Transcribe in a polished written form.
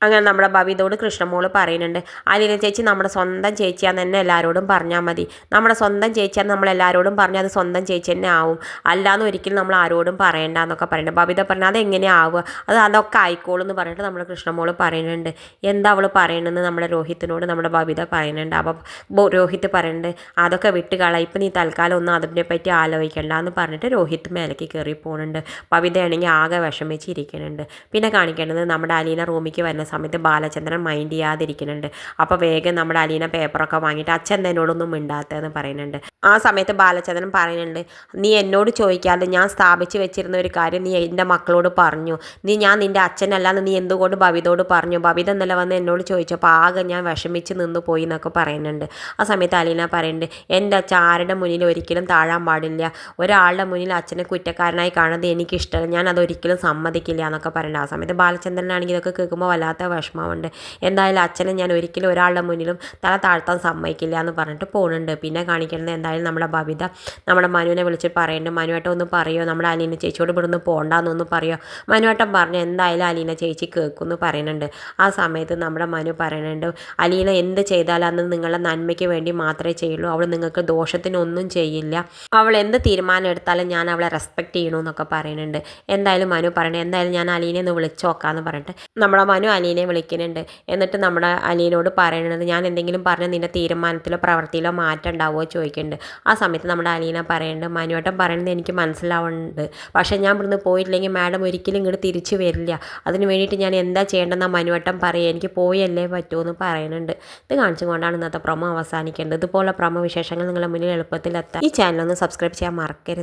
അങ്ങനെ നമ്മുടെ ബബിതയോട് കൃഷ്ണമോള് പറയുന്നുണ്ട്, അലീന ചേച്ചി നമ്മുടെ സ്വന്തം ചേച്ചിയാന്ന് തന്നെ എല്ലാവരോടും പറഞ്ഞാൽ മതി. നമ്മുടെ സ്വന്തം ചേച്ചിയാന്ന് നമ്മൾ എല്ലാവരോടും പറഞ്ഞാൽ അത് സ്വന്തം ചേച്ചി തന്നെ ആവും, അല്ലാന്ന് ഒരിക്കലും നമ്മൾ ആരോടും പറയണ്ടെന്നൊക്കെ പറയുന്നുണ്ട്. ബബിത പറഞ്ഞാൽ അതെങ്ങനെയാണ് ആവുക, അതൊക്കെ ആയിക്കോളും എന്ന് പറഞ്ഞിട്ട് നമ്മുടെ കൃഷ്ണമോള് പറയുന്നുണ്ട്. എന്താ അവൾ പറയണമെന്ന് നമ്മുടെ രോഹിത്തിനോട് നമ്മുടെ ബബിത പറയുന്നുണ്ട്. അപ്പോൾ രോഹിത്ത് പറയുന്നുണ്ട്, അതൊക്കെ വിട്ട് കളയാം, ഇപ്പം നീ തൽക്കാലം ഒന്നും അതിനെ പറ്റി ആലോചിക്കണ്ട എന്ന് പറഞ്ഞിട്ട് രോഹിത്ത് മേലേക്ക് കയറി പോകുന്നുണ്ട്. ബബിതയാണെങ്കിൽ ആകെ വിഷമിച്ചിരിക്കുന്നുണ്ട്. പിന്നെ കാണിക്കേണ്ടത് നമ്മുടെ അലീന റൂമിലേക്ക് വരുന്ന സമയത്ത് ബാലചന്ദ്രൻ മൈൻഡ് ചെയ്യാതിരിക്കുന്നുണ്ട്. അപ്പോൾ വേഗം നമ്മുടെ അലീന പേപ്പറൊക്കെ വാങ്ങിയിട്ട് അച്ഛൻ എന്നോടൊന്നും മിണ്ടാത്തതെന്ന് പറയുന്നുണ്ട്. ആ സമയത്ത് ബാലചന്ദ്രൻ പറയുന്നുണ്ട്, നീ എന്നോട് ചോദിക്കാതെ ഞാൻ സ്ഥാപിച്ച് വെച്ചിരുന്ന ഒരു കാര്യം നീ എൻ്റെ മക്കളോട് പറഞ്ഞു, ഞാൻ നിൻ്റെ അച്ഛനല്ലാന്ന് നീ എന്തുകൊണ്ട് ബബിതയോട് പറഞ്ഞു, ബബിത എന്നല്ല വന്ന് എന്നോട് ചോദിച്ചപ്പോൾ ആകെ ഞാൻ വിഷമിച്ച് നിന്ന് പോയി എന്നൊക്കെ പറയുന്നുണ്ട്. ആ സമയത്ത് അലീന പറയുന്നുണ്ട്, എൻ്റെ അച്ഛൻ ആരുടെ മുന്നിൽ ഒരിക്കലും താഴാൻ പാടില്ല, ഒരാളുടെ മുന്നിൽ അച്ഛനെ കുറ്റക്കാരനായി കാണുന്നത് എനിക്കിഷ്ടമല്ല, ഞാൻ അതൊരിക്കലും സമ്മതിക്കില്ല എന്നൊക്കെ പറയുന്നുണ്ട്. ആ സമയത്ത് ബാലചന്ദ്രനാണെങ്കിൽ ഇതൊക്കെ കേൾക്കുമ്പോൾ വല്ലാത്ത വിഷമമുണ്ട്. എന്തായാലും അച്ഛനെ ഞാൻ ഒരിക്കലും ഒരാളുടെ മുന്നിലും തല താഴ്ത്താൻ സമ്മതിക്കില്ല എന്ന് പറഞ്ഞിട്ട് പോകുന്നുണ്ട്. പിന്നെ കാണിക്കുന്നത് എന്തായാലും നമ്മുടെ ബബിത നമ്മുടെ മനുവിനെ വിളിച്ചിട്ട് പറയുന്നുണ്ട്, മനുവേട്ടൻ ഒന്ന് പറയുമോ, നമ്മുടെ അലീന ചേച്ചിയോട് ഇവിടുന്ന് പോകണ്ടെന്നൊന്ന് പറയുമോ. മനുവേട്ടൻ പറഞ്ഞു എന്തായാലും അലീന ചേച്ചി കേൾക്കുമെന്ന് പറയുന്നുണ്ട്. ആ സമയത്ത് നമ്മുടെ മനു പറയുന്നുണ്ട്, അലീന എന്ത് ചെയ്താലും അന്ന് നിങ്ങളുടെ നന്മയ്ക്ക് വേണ്ടി മാത്രമേ ചെയ്യുള്ളൂ, അവൾ നിങ്ങൾക്ക് ദോഷത്തിനൊന്നും ചെയ്യില്ല, അവൾ എന്ത് തീരുമാനം എടുത്താലും ഞാൻ അവളെ റെസ്പെക്റ്റ് ചെയ്യണമെന്നൊക്കെ പറയുന്നുണ്ട്. എന്തായാലും മനു പറയണേ, എന്തായാലും ഞാൻ അലീനെ ഒന്ന് വിളിച്ച് നോക്കാമെന്ന് പറഞ്ഞിട്ട് നമ്മുടെ മനു അലീനെ വിളിക്കുന്നുണ്ട്. എന്നിട്ട് നമ്മുടെ അലീനോട് പറയുന്നത്, ഞാൻ എന്തെങ്കിലും പറഞ്ഞ് നിൻ്റെ തീരുമാനത്തിലോ പ്രവൃത്തിയിലോ മാറ്റം ഉണ്ടാവുമോ ചോദിക്കുന്നുണ്ട്. ആ സമയത്ത് നമ്മുടെ അലീന പറയുന്നുണ്ട്, മനുവേട്ടൻ പറയുന്നത് എനിക്ക് മനസ്സിലാവുന്നുണ്ട്, പക്ഷേ ഞാൻ ഇവിടുന്ന് പോയിട്ടില്ലെങ്കിൽ മാഡം ഒരിക്കലും ഇങ്ങോട്ട് തിരിച്ചു വരില്ല, അതിന് വേണ്ടിയിട്ട് ഞാൻ എന്താ ചെയ്യേണ്ടതെന്നാണ് മനുവേട്ടൻ പറയുക, എനിക്ക് പോയല്ലേ പറ്റുമെന്ന് പറയുന്നുണ്ട്. ഇത് കാണിച്ചുകൊണ്ടാണ് ഇന്നത്തെ പ്രൊമോ അവസാനിക്കേണ്ടത്. ഇതുപോലെ പ്രൊമോ വിശേഷങ്ങൾ നിങ്ങളുടെ മുന്നിൽ എളുപ്പത്തിലെത്താൻ ഈ ചാനലൊന്ന് സബ്സ്ക്രൈബ് ചെയ്യാൻ മറക്കരുത്.